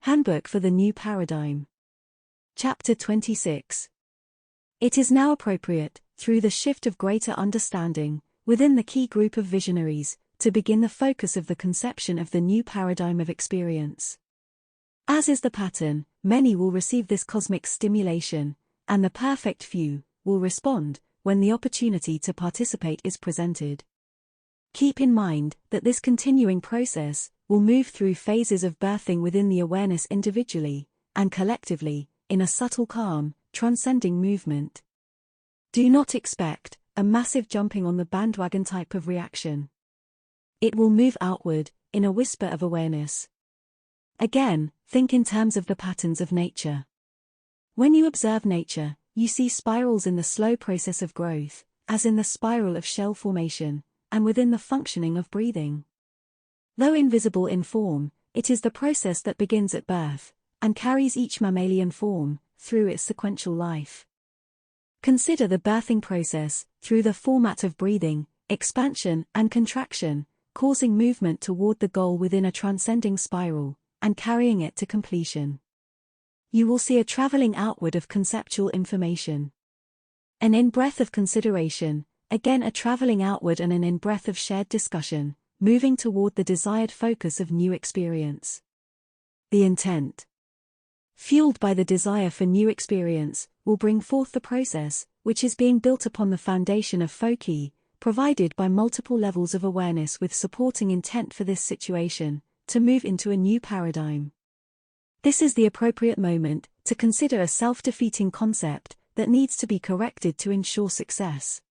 Handbook for the New Paradigm. Chapter 26. It is now appropriate, through the shift of greater understanding, within the key group of visionaries, to begin the focus of the conception of the new paradigm of experience. As is the pattern, many will receive this cosmic stimulation, and the perfect few will respond when the opportunity to participate is presented. Keep in mind that this continuing process will move through phases of birthing within the awareness individually and collectively, in a subtle calm, transcending movement. Do not expect a massive jumping on the bandwagon type of reaction. It will move outward, in a whisper of awareness. Again, think in terms of the patterns of nature. When you observe nature, you see spirals in the slow process of growth, as in the spiral of shell formation, and within the functioning of breathing. Though invisible in form, it is the process that begins at birth, and carries each mammalian form through its sequential life. Consider the birthing process, through the format of breathing, expansion and contraction, causing movement toward the goal within a transcending spiral, and carrying it to completion. You will see a traveling outward of conceptual information. An in-breath of consideration, again a traveling outward, and an in-breath of shared discussion, moving toward the desired focus of new experience. The intent, fueled by the desire for new experience, will bring forth the process, which is being built upon the foundation of foci, provided by multiple levels of awareness with supporting intent for this situation, to move into a new paradigm. This is the appropriate moment to consider a self-defeating concept that needs to be corrected to ensure success.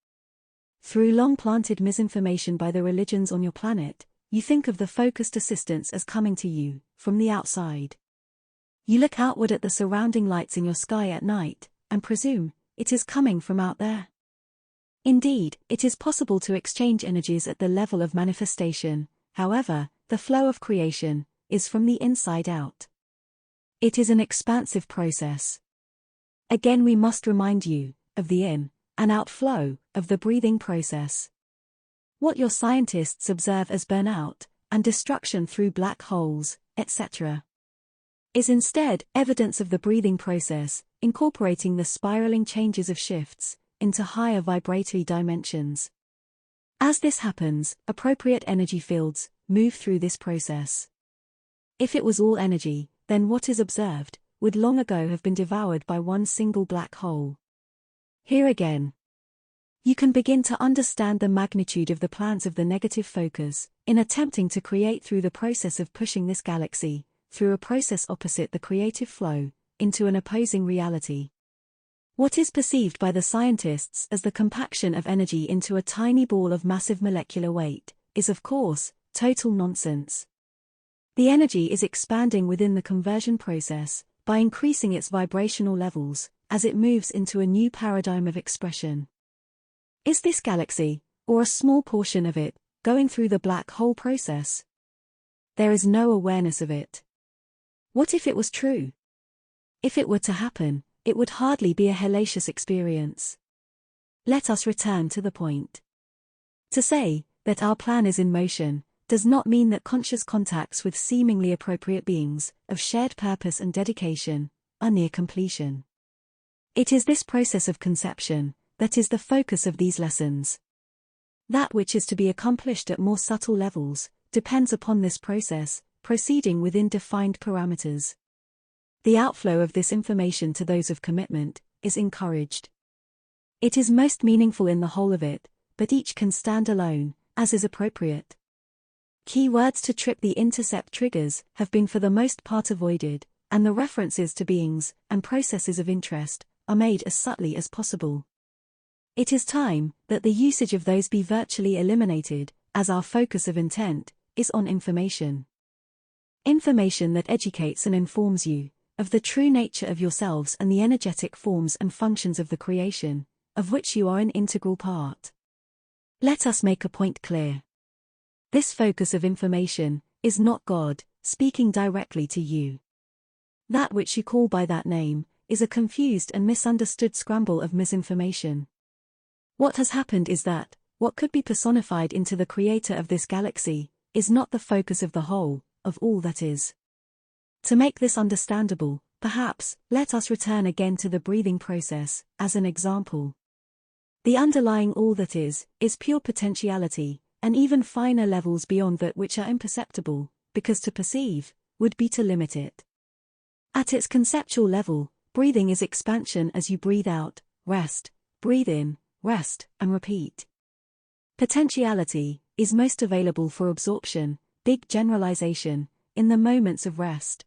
Through long-planted misinformation by the religions on your planet, you think of the focused assistance as coming to you from the outside. You look outward at the surrounding lights in your sky at night, and presume it is coming from out there. Indeed, it is possible to exchange energies at the level of manifestation, however, the flow of creation is from the inside out. It is an expansive process. Again, we must remind you of the in and outflow of the breathing process. What your scientists observe as burnout and destruction through black holes, etc., is instead evidence of the breathing process, incorporating the spiraling changes of shifts into higher vibratory dimensions. As this happens, appropriate energy fields move through this process. If it was all energy, then what is observed would long ago have been devoured by one single black hole. Here again, you can begin to understand the magnitude of the plans of the negative focus, in attempting to create through the process of pushing this galaxy, through a process opposite the creative flow, into an opposing reality. What is perceived by the scientists as the compaction of energy into a tiny ball of massive molecular weight, is of course, total nonsense. The energy is expanding within the conversion process, by increasing its vibrational levels, as it moves into a new paradigm of expression. Is this galaxy, or a small portion of it, going through the black hole process? There is no awareness of it. What if it was true? If it were to happen, it would hardly be a hellacious experience. Let us return to the point. To say that our plan is in motion does not mean that conscious contacts with seemingly appropriate beings, of shared purpose and dedication, are near completion. It is this process of conception that is the focus of these lessons. That which is to be accomplished at more subtle levels depends upon this process, proceeding within defined parameters. The outflow of this information to those of commitment is encouraged. It is most meaningful in the whole of it, but each can stand alone, as is appropriate. Key words to trip the intercept triggers have been for the most part avoided, and the references to beings and processes of interest are made as subtly as possible. It is time that the usage of those be virtually eliminated, as our focus of intent is on information. Information that educates and informs you of the true nature of yourselves and the energetic forms and functions of the creation, of which you are an integral part. Let us make a point clear. This focus of information is not God speaking directly to you. That which you call by that name is a confused and misunderstood scramble of misinformation. What has happened is that what could be personified into the creator of this galaxy is not the focus of the whole, of all that is. To make this understandable, perhaps, let us return again to the breathing process, as an example. The underlying all that is pure potentiality, and even finer levels beyond that which are imperceptible, because to perceive would be to limit it. At its conceptual level, breathing is expansion as you breathe out, rest, breathe in, rest, and repeat. Potentiality is most available for absorption, big generalization, in the moments of rest.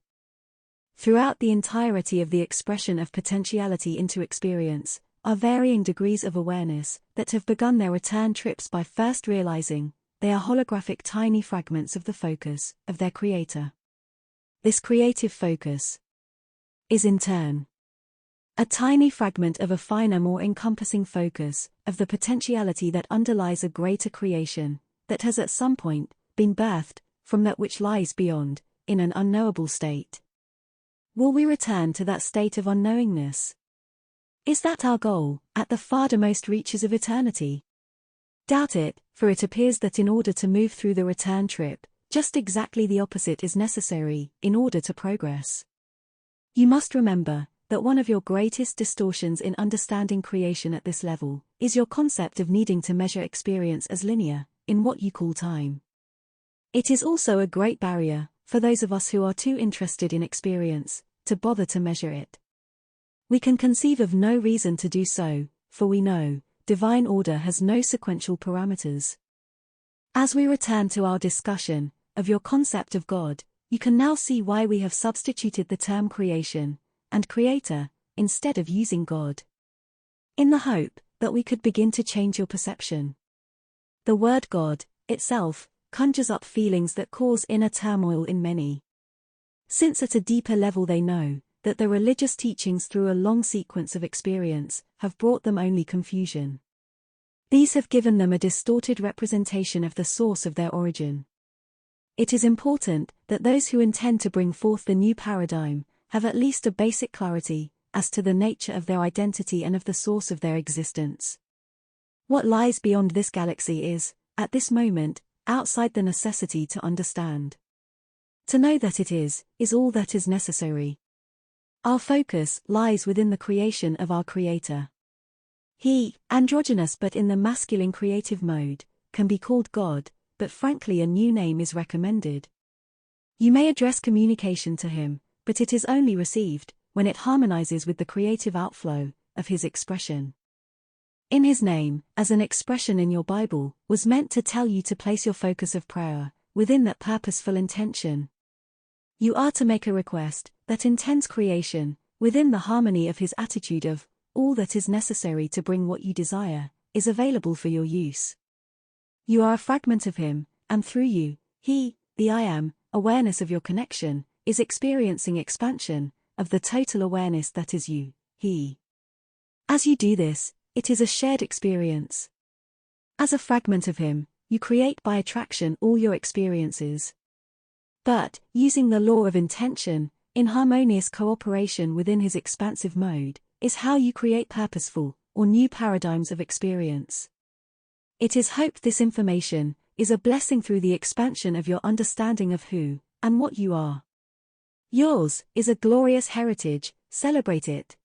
Throughout the entirety of the expression of potentiality into experience, are varying degrees of awareness that have begun their return trips by first realizing they are holographic tiny fragments of the focus of their creator. This creative focus is in turn a tiny fragment of a finer, more encompassing focus of the potentiality that underlies a greater creation that has at some point been birthed from that which lies beyond, in an unknowable state. Will we return to that state of unknowingness? Is that our goal, at the farthermost reaches of eternity? Doubt it, for it appears that in order to move through the return trip, just exactly the opposite is necessary, in order to progress. You must remember that one of your greatest distortions in understanding creation at this level is your concept of needing to measure experience as linear, in what you call time. It is also a great barrier, for those of us who are too interested in experience, to bother to measure it. We can conceive of no reason to do so, for we know, divine order has no sequential parameters. As we return to our discussion of your concept of God, you can now see why we have substituted the term creation and creator instead of using God, in the hope that we could begin to change your perception. The word God itself conjures up feelings that cause inner turmoil in many, since at a deeper level they know that the religious teachings through a long sequence of experience have brought them only confusion. These have given them a distorted representation of the source of their origin. It is important that those who intend to bring forth the new paradigm have at least a basic clarity as to the nature of their identity and of the source of their existence. What lies beyond this galaxy is, at this moment, outside the necessity to understand. To know that it is all that is necessary. Our focus lies within the creation of our Creator. He, androgynous but in the masculine creative mode, can be called God, but frankly a new name is recommended. You may address communication to him, but it is only received when it harmonizes with the creative outflow of his expression. In his name, as an expression in your Bible, was meant to tell you to place your focus of prayer within that purposeful intention. You are to make a request that intends creation within the harmony of his attitude of, all that is necessary to bring what you desire is available for your use. You are a fragment of him, and through you, he, the I am, awareness of your connection, is experiencing expansion of the total awareness that is you, he. As you do this, it is a shared experience. As a fragment of him, you create by attraction all your experiences. But, using the law of intention, in harmonious cooperation within his expansive mode, is how you create purposeful, or new paradigms of experience. It is hoped this information is a blessing through the expansion of your understanding of who and what you are. Yours is a glorious heritage, celebrate it.